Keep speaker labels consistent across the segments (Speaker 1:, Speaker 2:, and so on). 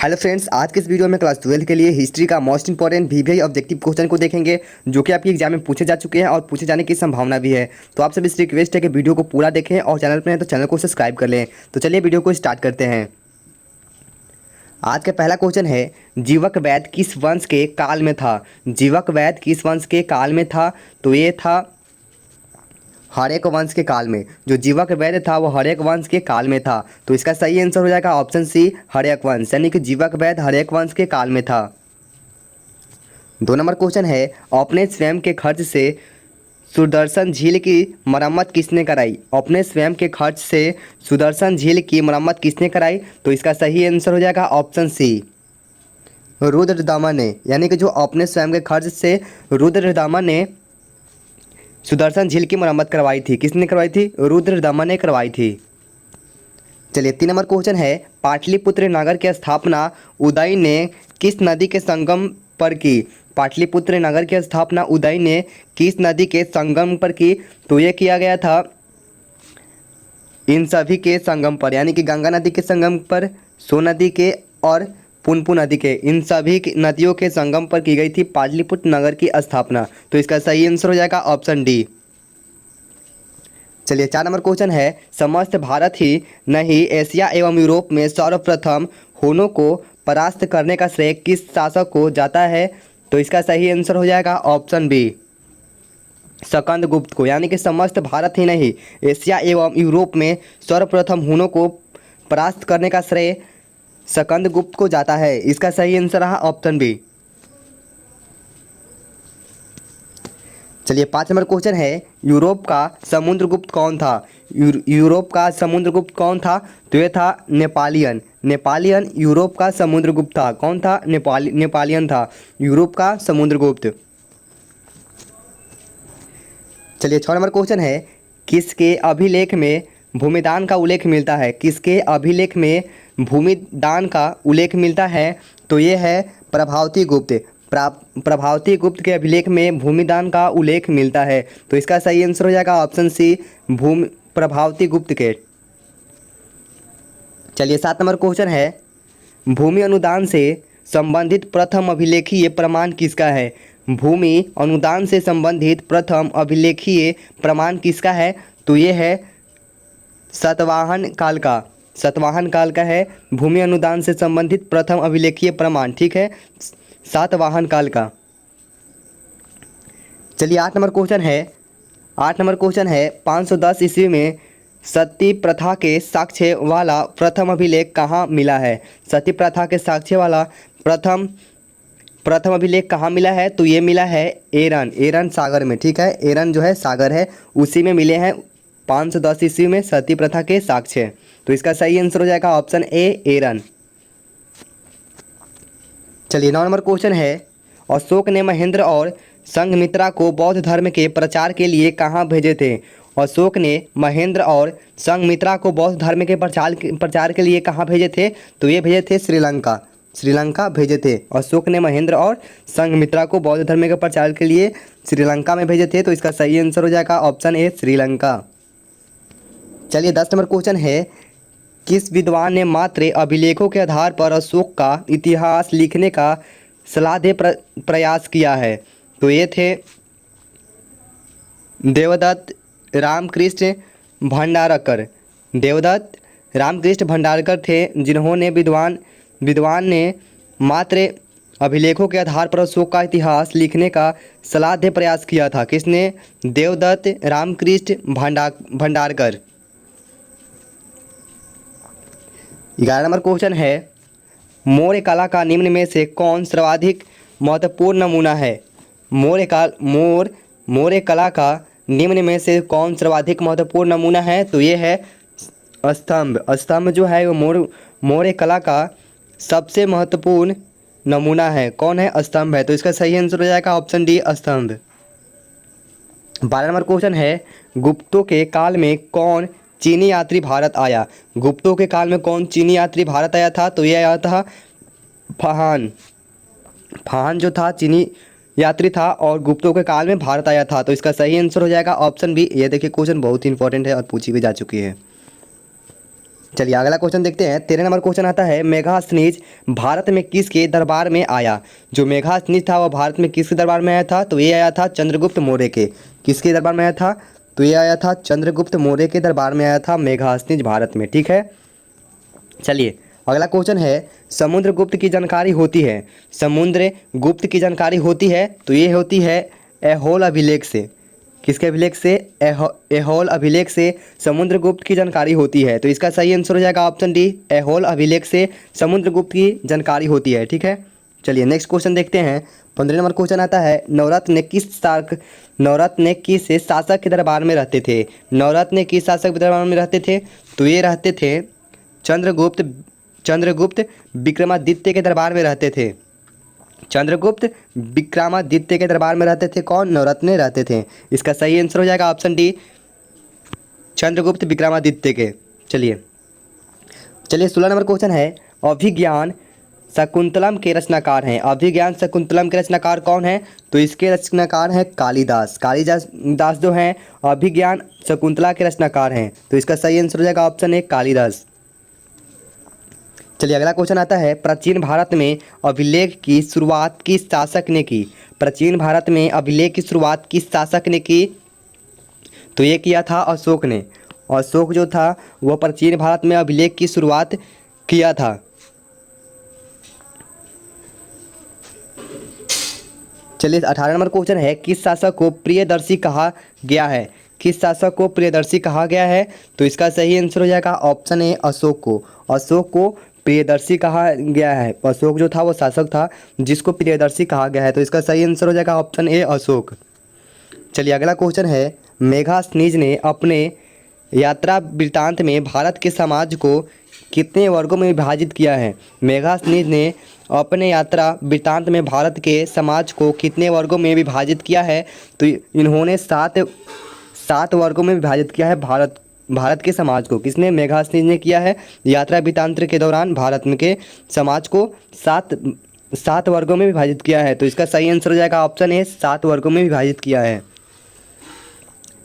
Speaker 1: Hello friends, आज के इस वीडियो में क्लास 12 के लिए हिस्ट्री का most important VVI objective question को देखेंगे जो कि आपके एग्जाम में पूछे जा चुके हैं और पूछे जाने की संभावना भी है। तो आप सभी से रिक्वेस्ट है कि वीडियो को पूरा देखें और चैनल पर हैं तो चैनल को सब्सक्राइब कर लें। तो चलिए वीडियो को स्टार्ट करते हैं। आज का पहला क्वेश्चन है, जीवक वैद्य किस वंश के काल में था? जीवक वैद्य किस वंश के काल में था? तो ये था हर्यक वंश के काल में। जो जीवक वैद्य था वो हर्यक वंश के काल में था। तो इसका सही आंसर हो जाएगा ऑप्शन सी, हर्यक वंश, यानी कि जीवक वैद्य हर्यक वंश के काल में था। 2 नंबर क्वेश्चन है, अपने स्वयं के खर्च से सुदर्शन झील की मरम्मत किसने कराई? अपने स्वयं के खर्च से सुदर्शन झील की मरम्मत किसने कराई? तो इसका सही आंसर हो जाएगा ऑप्शन सी, रुद्रदामा ने, यानी कि जो अपने स्वयं के खर्च से रुद्रदामा ने सुदर्शन झील की मरम्मत करवाई थी। किसने करवाई थी? रुद्रदामा ने करवाई थी। चलिए 3 नंबर क्वेश्चन है, पाटलिपुत्र नगर की स्थापना उदय ने किस नदी के संगम पर की? पाटलिपुत्र नगर की स्थापना उदय ने किस नदी के संगम पर की? तो ये किया गया था इन सभी के संगम पर, यानी कि गंगा नदी के संगम पर, सोन नदी के और पुनपुन नदी के, इन सभी नदियों के संगम पर की गई थी पाटलिपुत्र नगर की स्थापना। तो इसका सही आंसर हो जाएगा ऑप्शन डी। चलिए 4 नंबर क्वेश्चन है, समस्त भारत ही नहीं एशिया एवं यूरोप में सर्वप्रथम हुनों को परास्त करने का श्रेय किस शासक को जाता है? तो इसका सही आंसर हो जाएगा ऑप्शन बी, स्कंद गुप्त को, यानी कि समस्त भारत ही नहीं एशिया एवं यूरोप में सर्वप्रथम हुनों को परास्त करने का श्रेय स्कंद गुप्त को जाता है। इसका सही आंसर रहा ऑप्शन बी। चलिए 5 नंबर क्वेश्चन है, यूरोप का समुद्रगुप्त कौन था? यूरोप का समुद्रगुप्त कौन था? तो ये था नेपालियन। नेपालियन यूरोप का समुद्रगुप्त था। कौन था? नेपालियन था यूरोप का समुद्रगुप्त। चलिए 6 नंबर क्वेश्चन है, किसके अभिलेख में भूमिदान का उल्लेख मिलता है? किसके अभिलेख में भूमिदान का उल्लेख मिलता है? तो ये है प्रभावती गुप्त। प्रभावती गुप्त के अभिलेख में भूमिदान का उल्लेख मिलता है। तो इसका सही आंसर हो जाएगा ऑप्शन सी, प्रभावती गुप्त के। चलिए 7 नंबर क्वेश्चन है, भूमि अनुदान से संबंधित प्रथम अभिलेखीय प्रमाण किसका है? भूमि अनुदान से संबंधित प्रथम अभिलेखीय प्रमाण किसका है? तो ये है सातवाहन काल का। सातवाहन काल का है भूमि अनुदान से संबंधित प्रथम अभिलेखीय प्रमाण, ठीक है, सातवाहन काल का। चलिए 8 नंबर क्वेश्चन है, 8 नंबर क्वेश्चन है, 510 ईस्वी में सती प्रथा के साक्ष्य वाला प्रथम अभिलेख कहाँ मिला है? सती प्रथा के साक्ष्य वाला प्रथम अभिलेख कहाँ मिला है? तो ये मिला है एरन सागर में, ठीक है, एरन जो है सागर है उसी में मिले हैं 510 ईस्वी में सती प्रथा के साक्ष्य। तो इसका सही आंसर हो जाएगा ऑप्शन ए, एरन। चलिए 9 नंबर क्वेश्चन है, अशोक ने महेंद्र और संघमित्रा को बौद्ध धर्म के प्रचार के लिए कहाँ भेजे थे? अशोक ने महेंद्र और संघमित्रा को बौद्ध धर्म के प्रचार के लिए कहाँ भेजे थे? तो ये भेजे थे श्रीलंका। श्रीलंका भेजे थे। अशोक ने महेंद्र और संघमित्रा को बौद्ध धर्म के प्रचार के लिए श्रीलंका में भेजे थे। तो इसका सही आंसर हो जाएगा ऑप्शन ए, श्रीलंका। चलिए 10 नंबर क्वेश्चन है, किस विद्वान ने मात्र अभिलेखों के आधार पर अशोक का इतिहास लिखने का सलाह प्रयास किया है? तो ये थे देवदत्त रामकृष्ण भंडारकर। देवदत्त रामकृष्ण भंडारकर थे जिन्होंने विद्वान ने मात्र अभिलेखों के आधार पर अशोक का इतिहास लिखने का सलाह प्रयास किया था। किसने? देवदत्त रामकृष्ण भंडारकर। 11 नंबर क्वेश्चन है, मौर्य कला का निम्न में से कौन सर्वाधिक महत्वपूर्ण नमूना है? मौर्य कला का निम्न में से कौन सर्वाधिक महत्वपूर्ण नमूना है? तो ये है स्तंभ। स्तंभ जो है वो मौर्य कला का सबसे महत्वपूर्ण नमूना है। कौन है? स्तंभ है। तो इसका सही आंसर हो जाएगा ऑप्शन डी, स्तंभ। 12 नंबर क्वेश्चन है, गुप्तों के काल में कौन चीनी यात्री भारत आया? गुप्तों के काल में कौन चीनी यात्री भारत आया था? तो यह आया था फाहान। फाहान जो था चीनी यात्री था और गुप्तों के काल में भारत आया था। तो इसका सही आंसर हो जाएगा ऑप्शन बी। ये देखिए क्वेश्चन बहुत ही इंपॉर्टेंट है और पूछी भी जा चुकी है। चलिए अगला क्वेश्चन देखते हैं। 13 नंबर क्वेश्चन आता है, मेघास्नीज भारत में किसके दरबार में आया। जो मेघास्नीज था वो भारत में किसके दरबार में आया था, तो ये आया था चंद्रगुप्त मौर्य के। किसके दरबार में आया था, तो ये आया था चंद्रगुप्त मौर्य के दरबार में आया था मेघास्नीज भारत में। ठीक है, चलिए अगला क्वेश्चन है, समुद्रगुप्त की जानकारी होती है। समुद्र गुप्त की जानकारी होती है, तो ये होती है ऐहोल अभिलेख से। किसके अभिलेख से, ऐहोल अभिलेख से समुद्रगुप्त की जानकारी होती है। तो इसका सही आंसर हो जाएगा ऑप्शन डी, ऐहोल अभिलेख से समुद्रगुप्त की जानकारी होती है। ठीक है, चलिए नेक्स्ट क्वेश्चन देखते हैं। 15 नंबर क्वेश्चन आता है, नवरत्न किस शासक के दरबार में रहते थे। नवरत्न किस शासक के दरबार में रहते थे, तो ये रहते थे चंद्रगुप्त विक्रमादित्य के दरबार में रहते थे। चंद्रगुप्त विक्रमादित्य के दरबार में रहते थे कौन, नवरत्न रहते थे। इसका सही आंसर हो जाएगा ऑप्शन डी, चंद्रगुप्त विक्रमादित्य के। चलिए 16 नंबर क्वेश्चन है, अभिज्ञान शकुंतलम के रचनाकार हैं। अभिज्ञान शकुंतलम के रचनाकार कौन है, तो इसके रचनाकार हैं कालिदास। कालिदास जो हैं अभिज्ञान शकुंतला के रचनाकार हैं। तो इसका सही आंसर हो जाएगा ऑप्शन ए, कालिदास। चलिए अगला क्वेश्चन आता है, प्राचीन भारत में अभिलेख की शुरुआत किस शासक ने की। प्राचीन भारत में अभिलेख की शुरुआत किस शासक ने की, तो ये किया था अशोक ने। अशोक जो था वो प्राचीन भारत में अभिलेख की शुरुआत किया था। चलिए 18 नंबर क्वेश्चन है, किस शासक को प्रियदर्शी कहा गया है। किस शासक को प्रियदर्शी कहा गया है, तो इसका सही आंसर हो जाएगा ऑप्शन ए, अशोक को। अशोक को प्रियदर्शी कहा गया है। अशोक जो था वो शासक था जिसको प्रियदर्शी कहा गया है। तो इसका सही आंसर हो जाएगा ऑप्शन ए, अशोक। चलिए अगला क्वेश्चन है, मेघास्नीज ने अपने यात्रा वृत्तांत में भारत के समाज को कितने वर्गों में विभाजित किया है। मेघास्नीज ने अपने यात्रा वृत्तांत में भारत के समाज को कितने वर्गों में विभाजित किया है, तो इन्होंने सात वर्गों में विभाजित किया है भारत के समाज को। किसने, मेघास्नीज ने किया है। यात्रा वृत्तांत के दौरान भारत के समाज को सात वर्गों में विभाजित किया है। तो इसका सही आंसर हो जाएगा ऑप्शन ए, 7 वर्गों में विभाजित किया है।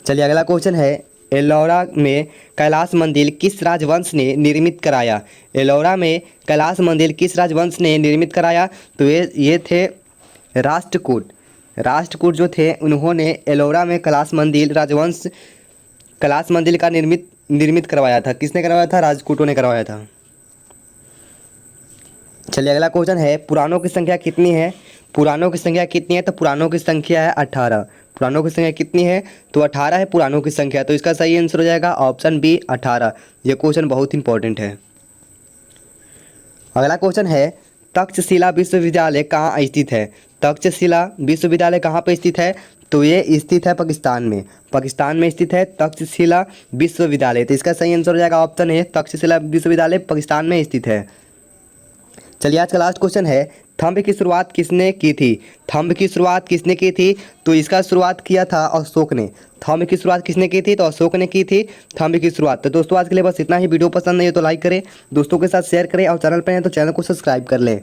Speaker 1: चलिए अगला क्वेश्चन है, एलोरा में कैलाश मंदिर किस राजवंश ने निर्मित कराया। एलोरा में कैलाश मंदिर किस राजवंश ने निर्मित कराया, तो ये थे राष्ट्रकूट जो थे उन्होंने एलोरा में कैलाश मंदिर का निर्मित करवाया था। किसने करवाया था, राजपूतों ने करवाया था। चलिए अगला क्वेश्चन है, पुराणों की संख्या कितनी है। पुराणों की संख्या कितनी है, तो पुराणों की संख्या है 18। पुराणों की संख्या कितनी है, तो 18 है पुराणों की संख्या। तो इसका सही आंसर हो जाएगा ऑप्शन बी, 18। यह क्वेश्चन बहुत इंपॉर्टेंट है। अगला क्वेश्चन है, तक्षशिला विश्वविद्यालय कहाँ स्थित है। तक्षशिला विश्वविद्यालय कहाँ पर स्थित है, तो ये स्थित है पाकिस्तान में। पाकिस्तान में स्थित है तक्षशिला विश्वविद्यालय। तो इसका सही आंसर हो जाएगा ऑप्शन ए, तक्षशिला विश्वविद्यालय पाकिस्तान में स्थित है। चलिए आज का लास्ट क्वेश्चन है, थंब की शुरुआत किसने की थी। थंब की शुरुआत किसने की थी, तो इसका शुरुआत किया था अशोक ने। थंब की शुरुआत किसने की थी, तो अशोक ने की थी थंब की शुरुआत। तो दोस्तों आज के लिए बस इतना ही। वीडियो पसंद नहीं है तो लाइक करें, दोस्तों के साथ शेयर करें और चैनल पर हैं तो चैनल को सब्सक्राइब कर लें।